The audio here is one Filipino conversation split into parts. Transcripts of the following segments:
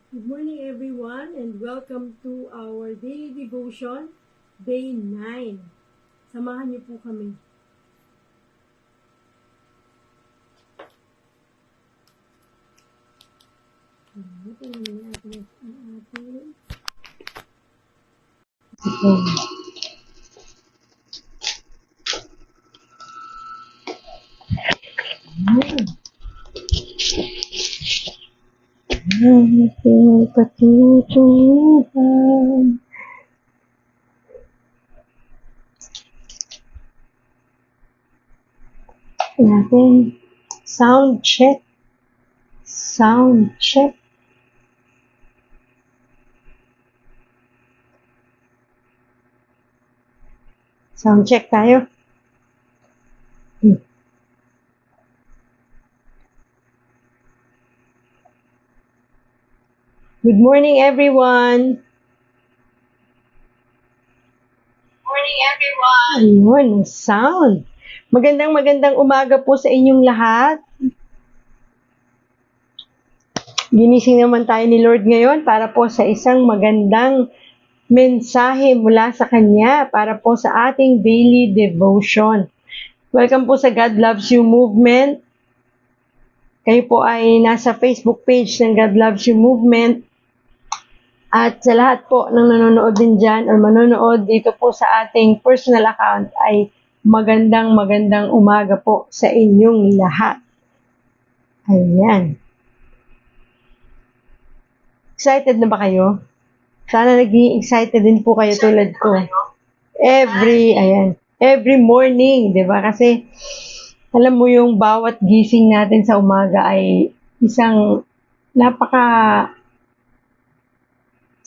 Good morning everyone and welcome to our daily devotion, day 9. Samahan niyo po kami. Ating patutunguhan. Natin. Sound check. Sound check. Sound check tayo. Good morning everyone. Ayun, sound. Magandang umaga po sa inyong lahat. Ginising naman tayo ni Lord ngayon para po sa isang magandang mensahe mula sa Kanya para po sa ating daily devotion. Welcome po sa God Loves You Movement. Kayo po ay nasa Facebook page ng God Loves You Movement. At sa lahat po ng nanonood din dyan or manonood dito po sa ating personal account ay magandang umaga po sa inyong lahat. Ayan. Excited na ba kayo? Sana naging excited din po kayo tulad ko. Every morning, 'di ba? Kasi alam mo yung bawat gising natin sa umaga ay isang napaka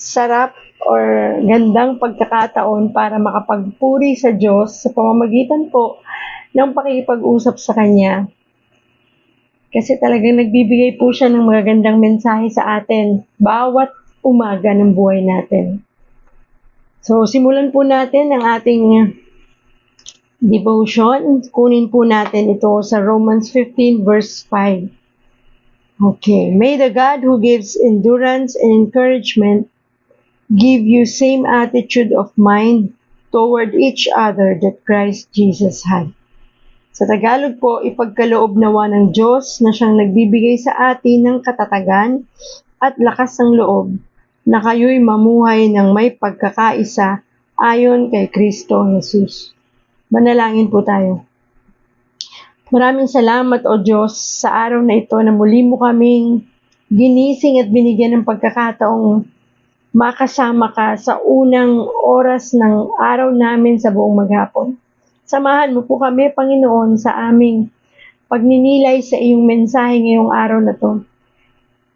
sarap or gandang pagkakataon para makapagpuri sa Diyos sa pamamagitan po ng pakikipag-usap sa Kanya. Kasi talagang nagbibigay po siya ng magagandang mensahe sa atin bawat umaga ng buhay natin. So, simulan po natin ang ating devotion. Kunin po natin ito sa Romans 15 verse 5. Okay. May the God who gives endurance and encouragement give you same attitude of mind toward each other that Christ Jesus had. Sa Tagalog po, ipagkaloob nawa ng Diyos na siyang nagbibigay sa atin ng katatagan at lakas ng loob na kayo'y mamuhay ng may pagkakaisa ayon kay Kristo Jesus. Manalangin po tayo. Maraming salamat o Diyos sa araw na ito na muli mo kaming ginising at binigyan ng pagkakataong makasama ka sa unang oras ng araw namin sa buong maghapon. Samahan mo po kami, Panginoon, sa aming pagninilay sa iyong mensahe ngayong araw na to.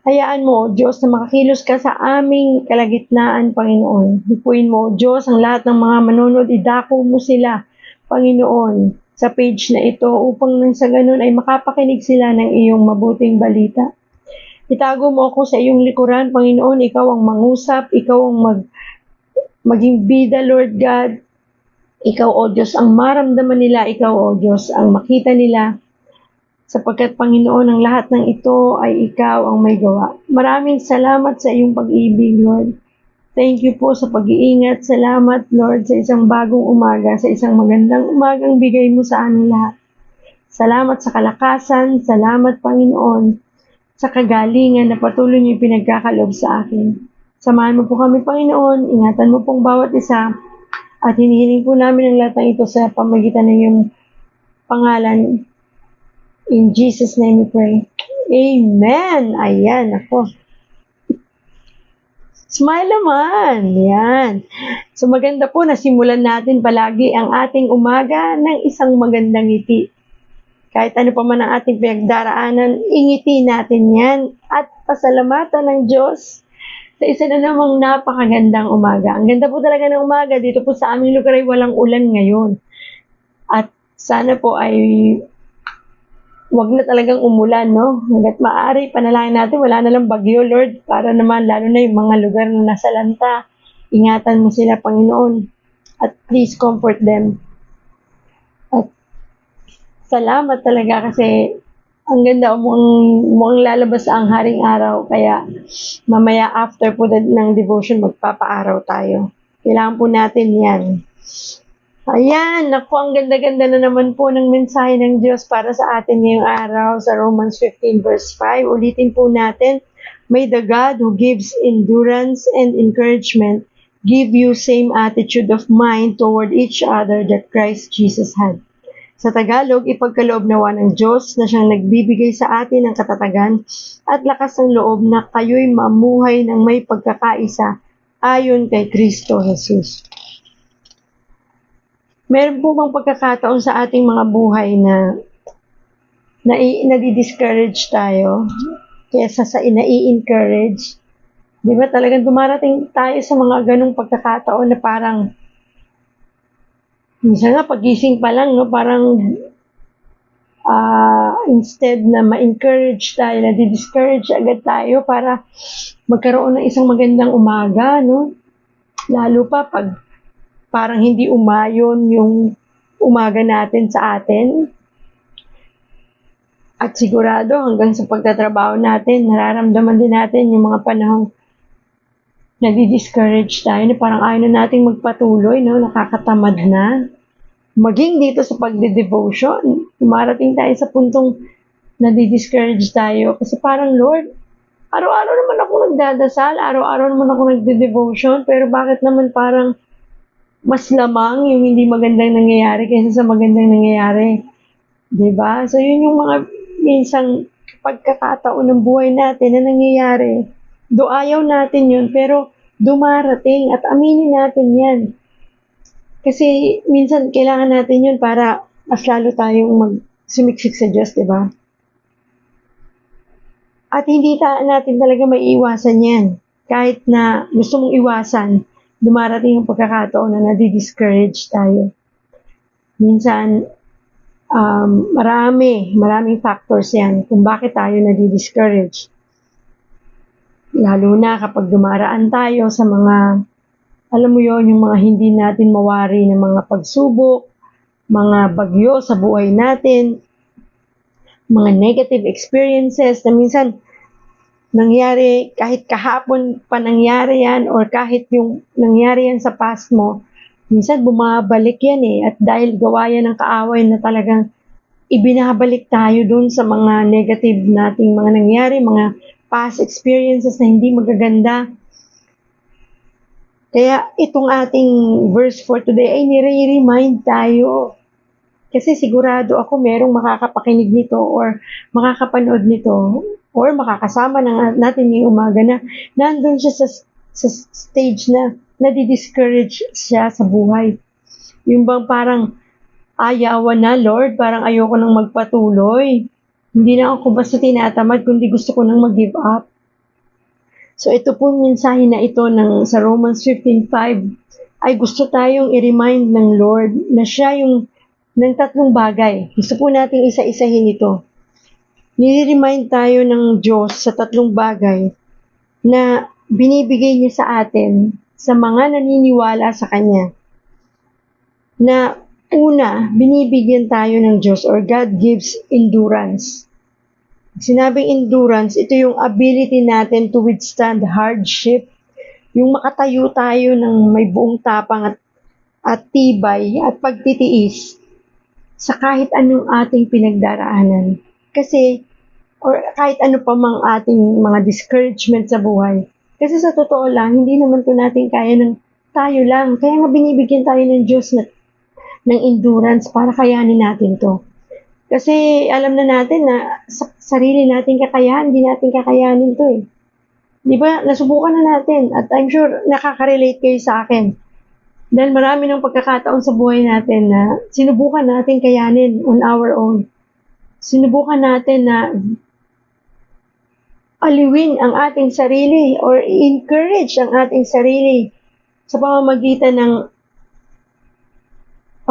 Hayaan mo, Diyos, na makakilos ka sa aming kalagitnaan, Panginoon. Hipuin mo, Diyos, ang lahat ng mga manonood, idako mo sila, Panginoon, sa page na ito upang nang sa ganun ay makapakinig sila ng iyong mabuting balita. Itago mo ako sa iyong likuran, Panginoon. Ikaw ang mangusap. Ikaw ang maging bida, Lord God. Ikaw, O Diyos, ang maramdaman nila. Ikaw, O Diyos, ang makita nila. Sapagkat, Panginoon, ang lahat ng ito ay ikaw ang may gawa. Maraming salamat sa iyong pag-ibig, Lord. Thank you po sa pag-iingat. Salamat, Lord, sa isang bagong umaga, sa isang magandang umagang bigay mo sa aming lahat. Salamat sa kalakasan. Salamat, Panginoon, sa kagalingan na patuloy niyo pinagkakaloob sa akin. Samahan mo po kami, Panginoon. Ingatan mo pong bawat isa. At hinihiling po namin ang lahat ng ito sa pamagitan ng iyong pangalan. In Jesus' name we pray. Amen! Ayan, ako. Smile naman. Yan. So maganda po na simulan natin palagi ang ating umaga ng isang magandang ngiti. Kahit ano pa man ang ating pinagdaraanan, ingiti natin yan at pasalamatan ng Diyos sa isa na namang napakagandang umaga. Ang ganda po talaga ng umaga. Dito po sa aming lugar ay walang ulan ngayon. At sana po ay wag na talagang umulan, no? Hanggat maaari, panalangin natin, wala na lang bagyo, Lord, para naman, lalo na yung mga lugar na nasa lanta. Ingatan mo sila, Panginoon. At please comfort them. Salamat talaga kasi Ang ganda, mukhang lalabas ang haring araw. Kaya mamaya after po ng devotion, magpapaaraw tayo. Kailangan po natin yan. Ayan, naku, ang ganda-ganda na naman po ng mensahe ng Diyos para sa atin ngayong araw sa Romans 15 verse 5. Ulitin po natin, may the God who gives endurance and encouragement give you same attitude of mind toward each other that Christ Jesus had. Sa Tagalog, ipagkaloob nawa ng Diyos na siyang nagbibigay sa atin ng katatagan at lakas ng loob na kayo'y mamuhay ng may pagkakaisa ayon kay Kristo Jesus. Meron po bang pagkakataon sa ating mga buhay na nadi-discourage tayo kesa sa nai-encourage? Di ba talagang dumarating tayo sa mga ganong pagkakataon na parang minsan nga pagising pa lang, no, parang instead na ma-encourage tayo, nadi-discourage agad tayo para magkaroon ng isang magandang umaga, no? Lalo pa pag parang hindi umayon yung umaga natin sa atin. At sigurado hanggang sa pagtatrabaho natin, nararamdaman din natin yung mga panahong nadi-discourage tayo na parang ayaw na nating magpatuloy, no? Nakakatamad na. Maging dito sa pagde-devotion, dumarating tayo sa puntong nadi-discourage tayo kasi parang, Lord, araw-araw naman ako nagdadasal, araw-araw naman ako nagde-devotion, pero bakit naman parang mas lamang yung hindi magandang nangyayari kaysa sa magandang nangyayari. Diba? So, yun yung mga minsang pagkakataon ng buhay natin na nangyayari. Do ayaw natin yun, pero dumarating at aminin natin yan. Kasi minsan kailangan natin yun para mas lalo tayong sumiksik sa Diyos, diba? At hindi natin talaga maiiwasan yan. Kahit na gusto mong iwasan, dumarating yung pagkakataon na nadi-discourage tayo. Minsan, maraming factors yan kung bakit tayo nadi-discourage. Lalo na kapag dumaraan tayo sa mga, alam mo yon, yung mga hindi natin mawari ng mga pagsubok, mga bagyo sa buhay natin, mga negative experiences na minsan nangyari, kahit kahapon pa nangyari yan or kahit yung nangyari yan sa past mo, minsan bumabalik yan eh. At dahil gawa yan ng kaaway na talagang ibinabalik tayo dun sa mga negative nating mga nangyari, mga past experiences na hindi magaganda. Kaya itong ating verse for today ay nire-remind tayo. Kasi sigurado ako merong makakapakinig nito or makakapanood nito or makakasama natin ngayong umaga na nandun siya sa stage na nadi-discourage siya sa buhay. Yung bang parang ayawan na, Lord, parang ayoko nang magpatuloy. Hindi na ako basta tinatamad, kundi gusto ko nang mag-give up. So ito pong mensahe na ito sa Romans 15:5 ay gusto tayong i-remind ng Lord na siya yung ng tatlong bagay. Gusto po nating isa-isahin ito. Nire-remind tayo ng Diyos sa tatlong bagay na binibigay niya sa atin sa mga naniniwala sa Kanya. Na una, binibigyan tayo ng Diyos or God gives endurance. Sinabing endurance, ito yung ability natin to withstand hardship, yung makatayo tayo ng may buong tapang at tibay at pagtitiis sa kahit anong ating pinagdaraanan. Kasi, or kahit ano pa mang ating mga discouragement sa buhay. Kasi sa totoo lang, hindi naman to natin kaya ng tayo lang. Kaya nga binibigyan tayo ng Diyos ng endurance para kayanin natin to. Kasi alam na natin na sa sarili nating kakayahan, hindi natin kakayanin to eh. Di ba? Nasubukan na natin at I'm sure nakaka-relate kayo sa akin. Dahil marami ng pagkakataon sa buhay natin na sinubukan natin kayanin on our own. Sinubukan natin na aliwin ang ating sarili or encourage ang ating sarili sa pamamagitan ng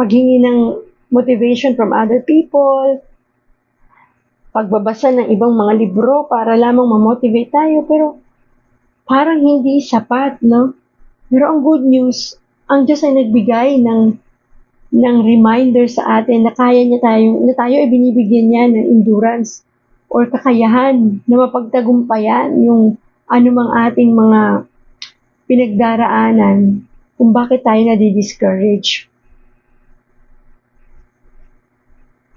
paghingi ng motivation from other people, pagbabasa ng ibang mga libro para lamang ma-motivate tayo, pero parang hindi sapat, no? Pero ang good news, ang Diyos ay nagbigay ng reminder sa atin na kaya niya tayo ay binibigyan niya ng endurance. or kakayahan na mapagtagumpayan yung anumang ating mga pinagdaraanan kung bakit tayo nadi-discourage.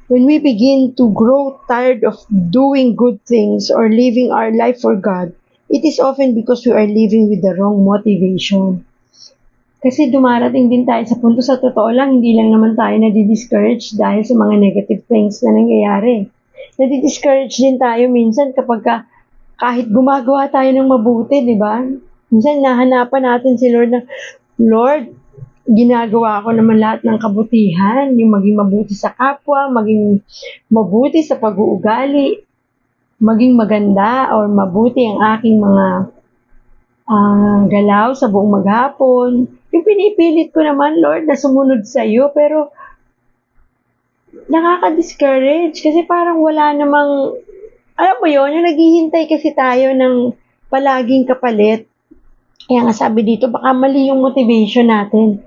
When we begin to grow tired of doing good things or living our life for God, it is often because we are living with the wrong motivation. Kasi dumarating din tayo sa punto, sa totoo lang, hindi lang naman tayo nadi-discourage dahil sa mga negative things na nangyayari. Nadi-discourage din tayo minsan kapag kahit gumagawa tayo ng mabuti, di ba? Minsan nahanapan natin si Lord na, Lord, ginagawa ko naman lahat ng kabutihan, yung maging mabuti sa kapwa, maging mabuti sa pag-uugali, maging maganda or mabuti ang aking mga galaw sa buong maghapon. Yung pinipilit ko naman, Lord, na sumunod sa iyo, pero nakaka-discourage kasi parang wala namang, alam mo yon, yung naghihintay kasi tayo ng palaging kapalit. Kaya nga sabi dito, baka mali yung motivation natin.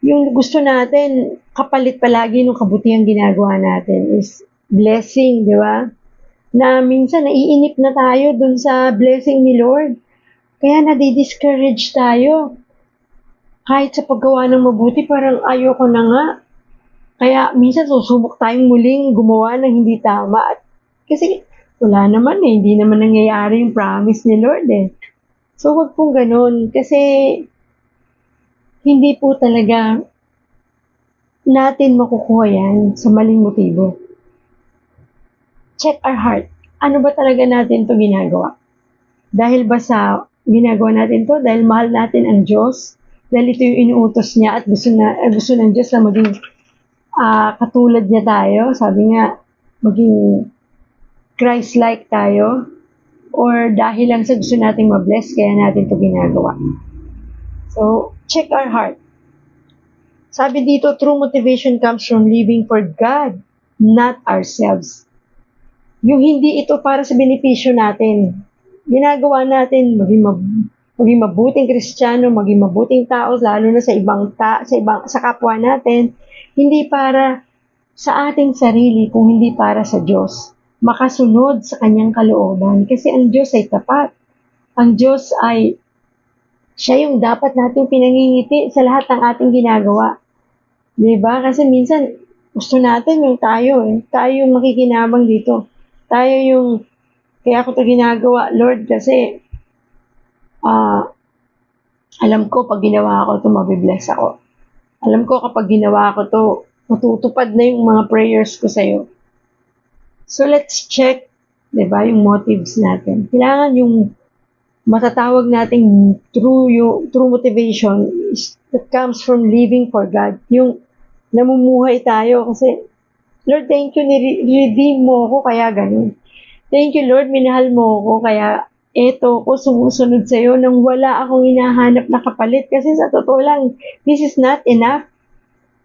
Yung gusto natin, kapalit palagi ng kabutihang ginagawa natin is blessing, di ba? Na minsan naiinip na tayo dun sa blessing ni Lord. Kaya nadi-discourage tayo. Kahit sa paggawa ng mabuti, parang ayoko na nga. Kaya minsan susubok tayong muling gumawa ng hindi tama. Kasi wala naman hindi naman nangyayari yung promise ni Lord eh. So wag pong ganun. Kasi hindi po talaga natin makukuha yan sa maling motibo. Check our heart. Ano ba talaga natin to ginagawa? Dahil ba sa ginagawa natin to? Dahil mahal natin ang Diyos? Dahil ito yung inuutos niya at gusto ng Diyos na maging katulad niya tayo? Sabi nga, maging Christ-like tayo? Or dahil lang sa gusto nating mabless, kaya natin to ginagawa? So, check our heart. Sabi dito, true motivation comes from living for God, not ourselves. Yung hindi ito para sa benepisyo natin. Ginagawa natin maging mabuting Kristiyano, maging mabuting tao, lalo na sa kapwa natin, hindi para sa ating sarili, kung hindi para sa Diyos. Makasunod sa kanyang kalooban. Kasi ang Diyos ay tapat. Ang Diyos ay siya yung dapat nating pinangingiti sa lahat ng ating ginagawa. Diba? Kasi minsan, gusto natin yung tayo yung makikinabang dito. Tayo yung, kaya ako ito ginagawa, Lord, kasi alam ko pag ginawa ko ito, mabibless ako. Alam ko kapag ginawa ko ito, matutupad na yung mga prayers ko sa'yo. So let's check, diba, yung motives natin. Kailangan yung matatawag nating true motivation that comes from living for God. Yung namumuhay tayo kasi, Lord, thank you, ni-redeem mo ako, kaya ganun. Thank you, Lord, minahal mo ako, kaya eto ko sumusunod sa'yo nang wala akong hinahanap na kapalit. Kasi sa totoo lang, this is not enough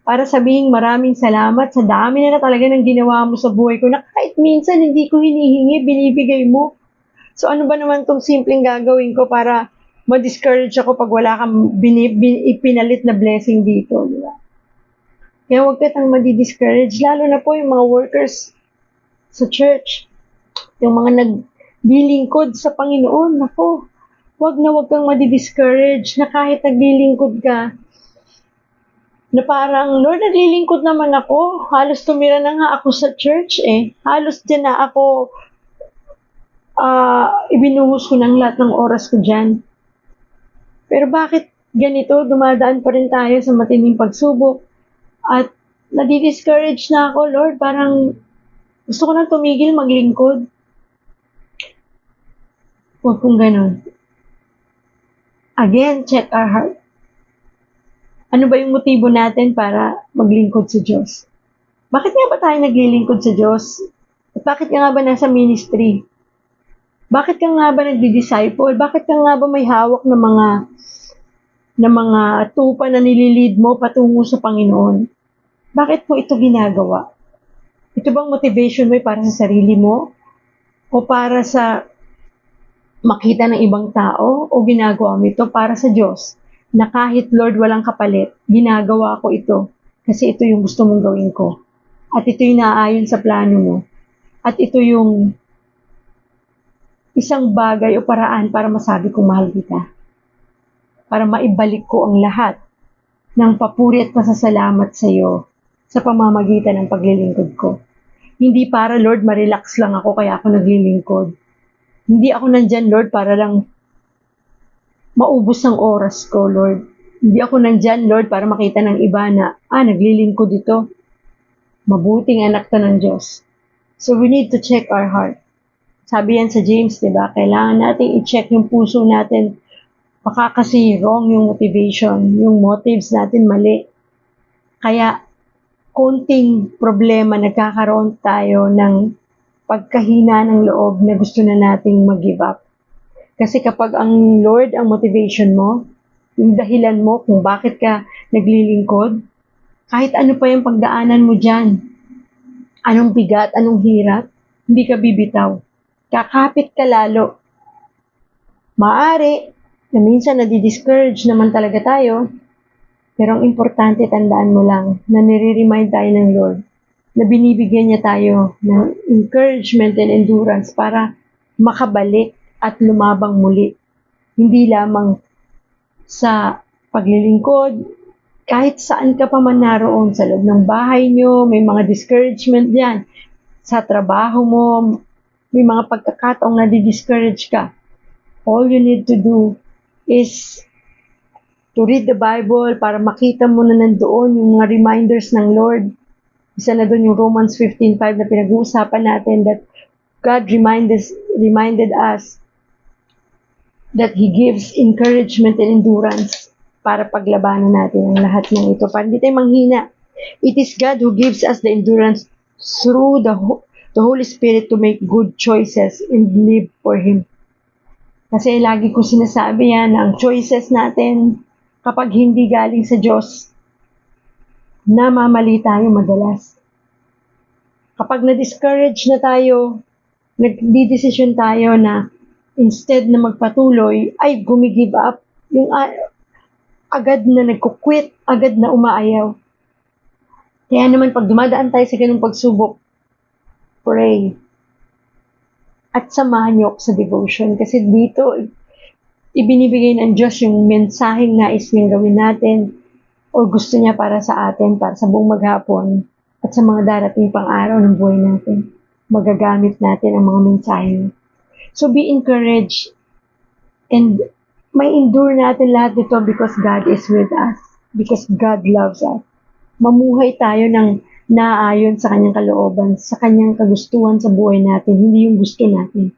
para sabihin maraming salamat sa dami na talaga ng ginawa mo sa buhay ko na kahit minsan hindi ko hinihingi, binibigay mo. So ano ba naman tong simpleng gagawin ko para ma-discourage ako pag wala kang ipinalit na blessing dito, di ba? Kaya huwag katang madi-discourage, lalo na po yung mga workers sa church, yung mga naglilingkod sa Panginoon. Nako, huwag kang madi-discourage na kahit naglilingkod ka, na parang, Lord, naglilingkod naman ako. Halos tumira na nga ako sa church eh. Halos dyan na ako ibinuhos ko ng lahat ng oras ko dyan. Pero bakit ganito? Dumadaan pa rin tayo sa matinding pagsubok. At nadi-discourage na ako, Lord. Parang gusto ko na tumigil maglingkod. Huwag kong ganun. Again, check our heart. Ano ba yung motibo natin para maglingkod sa Diyos? Bakit nga ba tayo naglilingkod sa Diyos? At bakit nga ba nasa ministry? Bakit ka nga ba nagdi-disciple? Bakit ka nga ba may hawak na mga tupa na nililid mo patungo sa Panginoon? Bakit mo ito ginagawa? Ito bang motivation mo para sa sarili mo? O para sa makita ng ibang tao? O ginagawa mo ito para sa Diyos? Na kahit Lord walang kapalit, ginagawa ko ito kasi ito yung gusto mong gawin ko. At ito yung naaayon sa plano mo. At ito yung isang bagay o paraan para masabi kong mahal kita. Para maibalik ko ang lahat ng papuri at pasasalamat sa iyo sa pamamagitan ng paglilingkod ko. Hindi para, Lord, ma-relax lang ako kaya ako naglilingkod. Hindi ako nandyan, Lord, para lang maubos ang oras ko, Lord. Hindi ako nandyan, Lord, para makita ng iba na, naglilingkod ito. Mabuting anak to ng Diyos. So we need to check our heart. Sabi yan sa James, di ba? Kailangan natin i-check yung puso natin. Baka kasi wrong yung motivation, yung motives natin mali. Kaya, konting problema, nagkakaroon tayo ng pagkahina ng loob na gusto na nating mag-give up. Kasi kapag ang Lord ang motivation mo, yung dahilan mo kung bakit ka naglilingkod, kahit ano pa yung pagdaanan mo dyan, anong bigat, anong hirap, hindi ka bibitaw. Kakapit ka lalo. Maaari, na minsan nadi-discourage naman talaga tayo, pero ang importante, tandaan mo lang, na nire-remind tayo ng Lord, na binibigyan niya tayo ng encouragement and endurance para makabalik at lumabang muli. Hindi lamang sa paglilingkod, kahit saan ka pa man naroon, sa loob ng bahay nyo, may mga discouragement yan. Sa trabaho mo, may mga pagkakataong nadi-discourage ka. All you need to do is to read the Bible para makita mo na nandoon yung mga reminders ng Lord. Isa na doon yung Romans 15:5 na pinag-uusapan natin that God reminded us that He gives encouragement and endurance para paglabanan natin ang lahat ng ito. Para hindi tayo manghina. It is God who gives us the endurance through the Holy Spirit to make good choices and live for Him. Kasi lagi ko sinasabi yan, ang choices natin, kapag hindi galing sa Diyos, namamali tayo madalas. Kapag na-discourage na tayo, nagdi-decision tayo na instead na magpatuloy, ay gumigive up, yung agad na nagkukwit, agad na umaayaw. Kaya naman pag dumadaan tayo sa ganung pagsubok, pray. At samahan niyo ako sa devotion. Kasi dito, ibinibigay ng Diyos yung mensaheng nais niyang gawin natin o gusto niya para sa atin, para sa buong maghapon at sa mga darating pang araw ng buhay natin. Magagamit natin ang mga mensahe. So be encouraged and may endure natin lahat dito because God is with us. Because God loves us. Mamuhay tayo ng naayon sa kanyang kalooban, sa kanyang kagustuhan sa buhay natin, hindi yung gusto natin.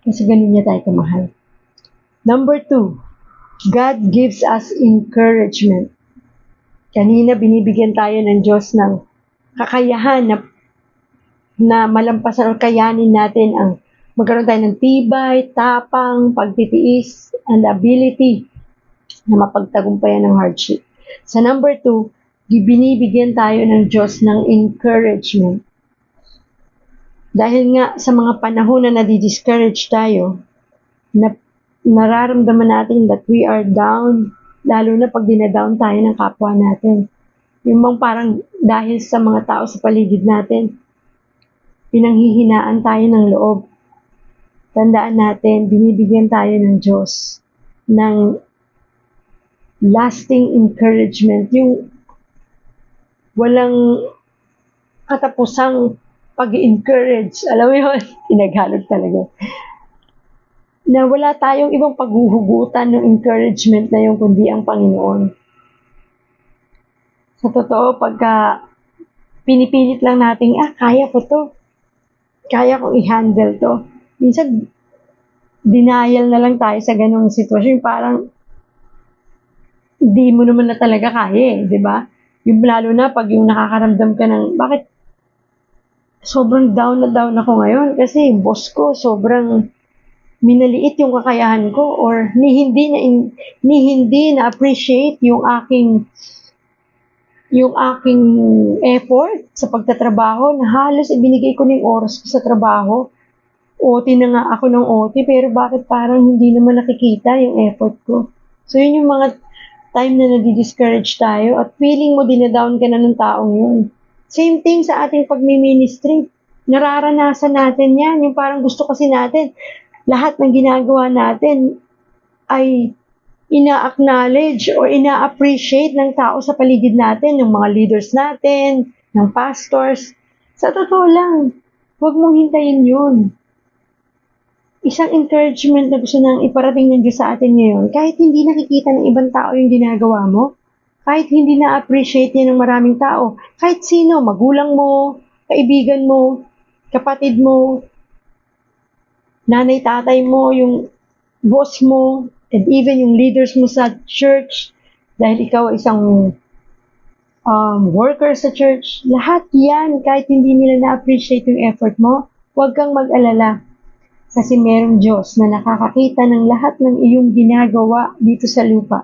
Kasi ganun niya tayo kamahal. Number 2, God gives us encouragement. Kanina binibigyan tayo ng Diyos ng kakayahan na malampasan o kayanin natin ang magkaroon tayo ng tibay, tapang, pagtitiis, and ability na mapagtagumpayan ng hardship. Sa number 2, binibigyan tayo ng Diyos ng encouragement. Dahil nga sa mga panahon na nadi-discourage tayo, na nararamdaman natin that we are down, lalo na pag dinadown tayo ng kapwa natin. Yung bang parang dahil sa mga tao sa paligid natin, pinanghihinaan tayo ng loob. Tandaan natin, binibigyan tayo ng Diyos ng lasting encouragement, yung walang katapusang pag-encourage. Alam mo yun? Pinaghalog talaga. Na wala tayong ibang paghuhugutan ng encouragement na yung kundi ang Panginoon. Sa totoo, pagka pinipilit lang natin, kaya ko to. Kaya kong i-handle to. Minsan, denial na lang tayo sa ganong sitwasyon. Parang, di mo naman na talaga kaya di ba? Yung lalo na pag yung nakakaramdam ka ng, bakit sobrang down na down ako ngayon? Kasi boss ko, sobrang minaliit yung kakayahan ko or ni hindi na appreciate yung aking effort sa pagtatrabaho na halos ibinigay ko ng oras ko sa trabaho. OT na nga ako ng OT pero bakit parang hindi naman nakikita yung effort ko. So yun yung mga time na nadi-discourage tayo at feeling mo dinadown ka na ng taong yun. Same thing sa ating pagmi-ministry. nararanasan natin yan. Yung parang gusto kasi natin, lahat ng ginagawa natin ay ina-acknowledge or ina-appreciate ng tao sa paligid natin, ng mga leaders natin, ng pastors. Sa totoo lang, huwag mong hintayin yun. Isang encouragement na gusto nang iparating ng Diyos sa atin ngayon, kahit hindi nakikita ng ibang tao yung ginagawa mo, kahit hindi na-appreciate niya ng maraming tao, kahit sino, magulang mo, kaibigan mo, kapatid mo, nanay, tatay mo, yung boss mo, and even yung leaders mo sa church, dahil ikaw ay isang worker sa church, lahat yan, kahit hindi nila na-appreciate yung effort mo, huwag kang mag-alala. Kasi merong Diyos na nakakakita ng lahat ng iyong ginagawa dito sa lupa.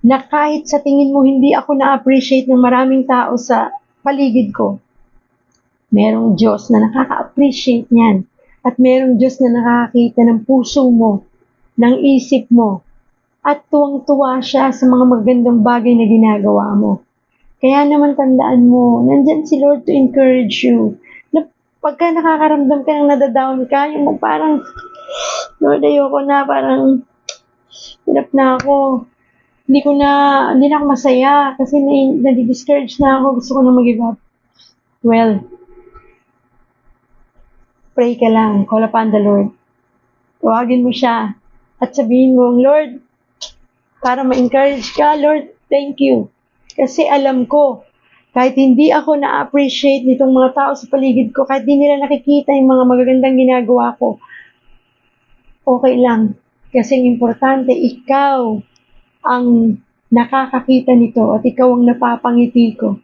Na kahit sa tingin mo hindi ako na-appreciate ng maraming tao sa paligid ko, merong Diyos na nakaka-appreciate niyan. At merong Diyos na nakakakita ng puso mo, ng isip mo, at tuwang-tuwa siya sa mga magandang bagay na ginagawa mo. Kaya naman tandaan mo, nandyan si Lord to encourage you. Na pagka nakakaramdam ka ng nadadown ka, yung parang, Lord, ayoko na, parang, hirap na ako. Hindi na ako masaya kasi nadi-discourage na ako, gusto ko na mag-give up. Well, pray ka lang, call upon the Lord. Tawagin mo siya at sabihin mo, Lord, para ma-encourage ka, Lord, thank you. Kasi alam ko, kahit hindi ako na-appreciate nitong mga tao sa paligid ko, kahit hindi nila nakikita yung mga magagandang ginagawa ko, okay lang. Kasi importante, ikaw ang nakakakita nito at ikaw ang napapangiti ko.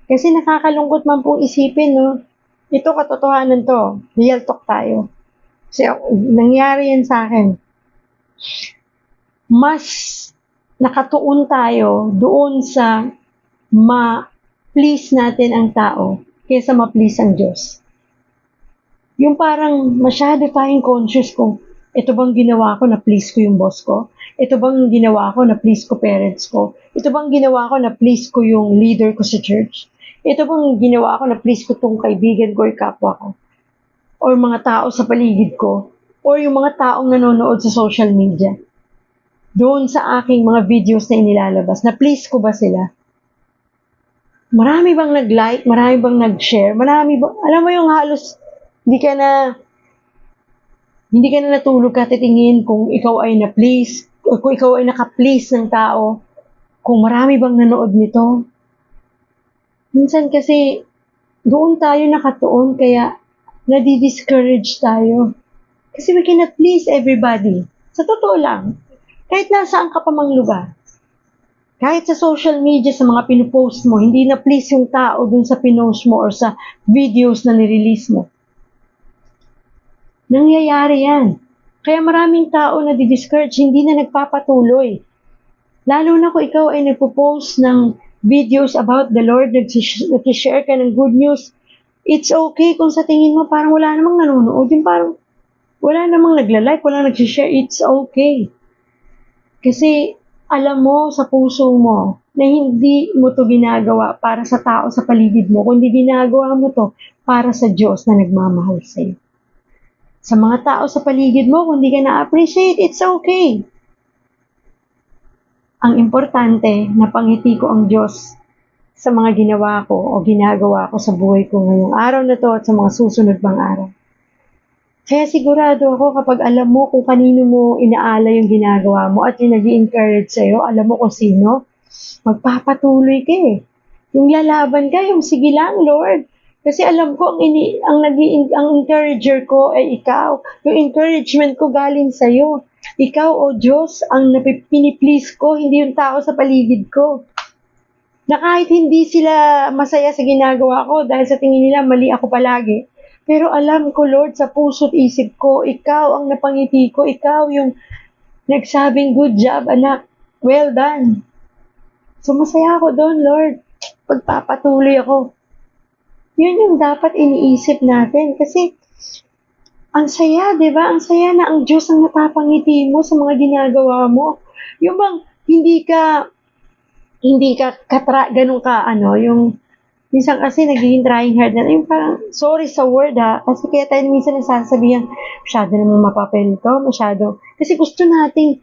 Kasi nakakalungkot man pong isipin, no? Ito katotohanan to. Real talk tayo. Kasi nangyari yan sa akin. Mas nakatuon tayo doon sa ma-please natin ang tao kaysa ma-please ang Diyos. Yung parang masyado tayong conscious kung ito bang ginawa ko na please ko yung boss ko? Ito bang ginawa ko na please ko parents ko? Ito bang ginawa ko na please ko yung leader ko sa church? Ito bang ginawa ko na please ko tong kaibigan ko or kapwa ko? Or mga tao sa paligid ko? Or yung mga taong nanonood sa social media? Doon sa aking mga videos na inilalabas, na please ko ba sila? Marami bang nag-like? Marami bang nag-share? Marami bang, alam mo yung halos, hindi ka na natulog ka titingin kung ikaw ay na-please, o kung ikaw ay naka-please ng tao, kung marami bang nanood nito. Minsan kasi, doon tayo nakatuon, kaya nadi-discourage tayo. Kasi we cannot please everybody. Sa totoo lang, kahit nasaan ka pa mang lugar, kahit sa social media, sa mga pinupost mo, hindi na please yung tao dun sa pinost mo or sa videos na nirelease mo. Nangyayari yan. Kaya maraming tao na di-discourage, hindi na nagpapatuloy. Lalo na kung ikaw ay nagpo-post ng videos about the Lord, nag-share ka ng good news, it's okay kung sa tingin mo parang wala namang nanonood, yung parang wala namang nagla-like, wala nag-share, it's okay. Kasi alam mo sa puso mo na hindi mo to ginagawa para sa tao sa paligid mo, kundi ginagawa mo to para sa Diyos na nagmamahal sa'yo. Sa mga tao sa paligid mo, kung di ka na-appreciate, it's okay. Ang importante, napangiti ko ang Diyos sa mga ginawa ko o ginagawa ko sa buhay ko ngayong araw na to at sa mga susunod pang araw. Kaya sigurado ako kapag alam mo kung kanino mo inaala yung ginagawa mo at yung nag-i-encourage sa'yo, alam mo kung sino, magpapatuloy ka eh. Yung lalaban ka, yung sige lang, Lord. Kasi alam ko, ang encourager ko ay ikaw. Yung encouragement ko galing sa'yo. Ikaw, O Diyos, ang piniplease ko, hindi yung tao sa paligid ko. Na kahit hindi sila masaya sa ginagawa ko dahil sa tingin nila mali ako palagi. Pero alam ko, Lord, sa puso't isip ko, ikaw ang napangiti ko. Ikaw yung nagsabing, good job, anak. Well done. So masaya ako doon, Lord. Pagpapatuloy ako. Yun yung dapat iniisip natin. Kasi, ang saya, di ba? Ang saya na ang Diyos ang napapangiti mo sa mga ginagawa mo. Yung bang, hindi ka ganun ka, yung Minsan kasi nagiging trying hard na, yung parang, sorry sa word kasi kaya tayo minsan nasasabihan, masyado namang mapapel to, masyado. Kasi gusto nating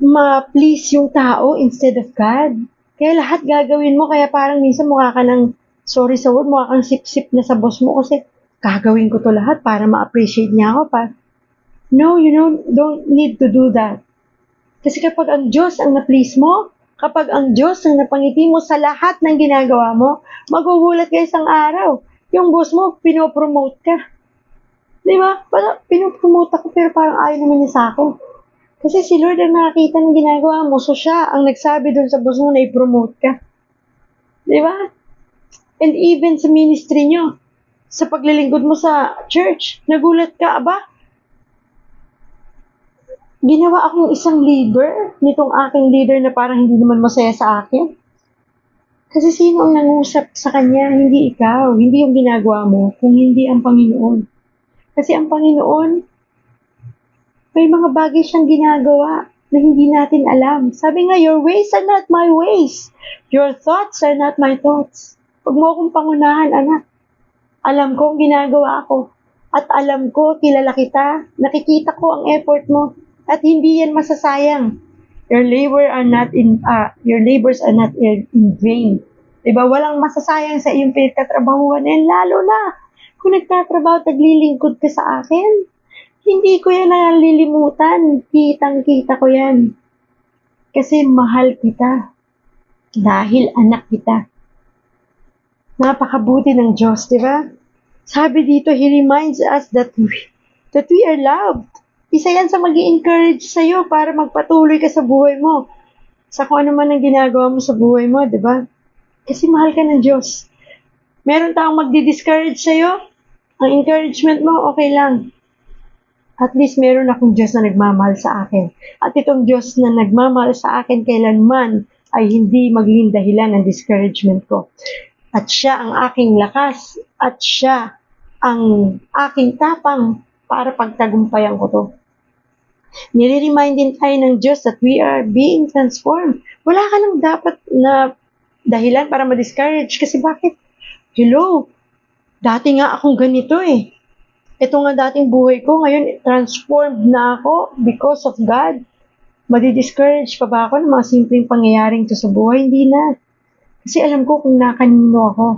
ma-please yung tao instead of God. Kaya lahat gagawin mo, kaya parang minsan mukha ka ng, sorry sa word, mukha kang sip-sip na sa boss mo kasi gagawin ko to lahat para ma-appreciate niya ako pa. No, don't need to do that. Kasi kapag ang Diyos ang na-please mo, kapag ang Diyos ang napangiti mo sa lahat ng ginagawa mo, magugulat ka isang araw. Yung boss mo, pinopromote ka. Di ba? Parang pinopromote ako pero parang ayaw naman niya sa akin. Kasi si Lord ang nakakita ng ginagawa mo, so siya ang nagsabi dun sa boss mo na i-promote ka. Di ba? And even sa ministry nyo, sa paglilingkod mo sa church, nagulat ka, aba, ginawa akong isang leader, nitong aking leader na parang hindi naman masaya sa akin. Kasi sino ang nangusap sa kanya? Hindi ikaw, hindi yung ginagawa mo, kung hindi ang Panginoon. Kasi ang Panginoon, may mga bagay siyang ginagawa na hindi natin alam. Sabi nga, your ways are not my ways. Your thoughts are not my thoughts. Huwag mo akong pangunahan, anak. Alam ko ang ginagawa ko. At alam ko, kilala kita. Nakikita ko ang effort mo. At hindi yan masasayang. Your labors are not in vain. Diba? Walang masasayang sa iyong pinagtatrabahuan. And lalo na, kung nagtatrabaho, taglilingkod ka sa akin, hindi ko yan nalilimutan. Kitang-kita ko yan. Kasi mahal kita. Dahil anak kita. Napakabuti ng Diyos, di ba? Sabi dito, He reminds us that we are loved. Isa yan sa mag-i-encourage sa'yo para magpatuloy ka sa buhay mo. Sa kung ano man ang ginagawa mo sa buhay mo, di ba? Kasi mahal ka ng Diyos. Meron taong magdi-discourage sa'yo, ang encouragement mo, okay lang. At least meron akong Diyos na nagmamahal sa akin. At itong Diyos na nagmamahal sa akin kailanman ay hindi maging dahilan ng discouragement ko. At siya ang aking lakas. At siya ang aking tapang para pagtagumpayan ko to. Nire-remind din tayo ng Diyos that we are being transformed. Wala ka lang dapat na dahilan para ma-discourage. Kasi bakit? Hello, dati nga akong ganito eh. Ito nga dating buhay ko, ngayon transformed na ako because of God. Madi-discourage pa ba ako ng mga simpleng pangyayaring to sa buhay? Hindi na. Kasi alam ko kung nakanino ako.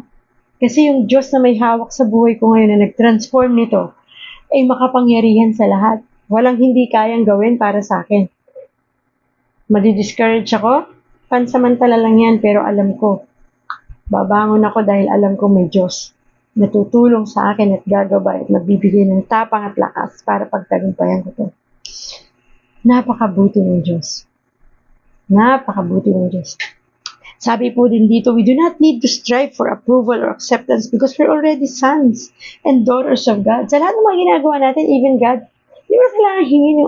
Kasi yung Diyos na may hawak sa buhay ko ngayon na nag-transform nito, ay makapangyarihan sa lahat. Walang hindi kayang gawin para sa akin. Madi-discourage ako? Pansamantala lang yan, pero alam ko. Babangon ako dahil alam ko may Diyos na tutulong sa akin at gagabay at magbibigay ng tapang at lakas para pagtagumpayan ko to. Napakabuti ng Diyos. Napakabuti ng Diyos. Sabi po din dito, we do not need to strive for approval or acceptance because we're already sons and daughters of God. Sa lahat ng mga ginagawa natin, even God, di ba kailangan hingin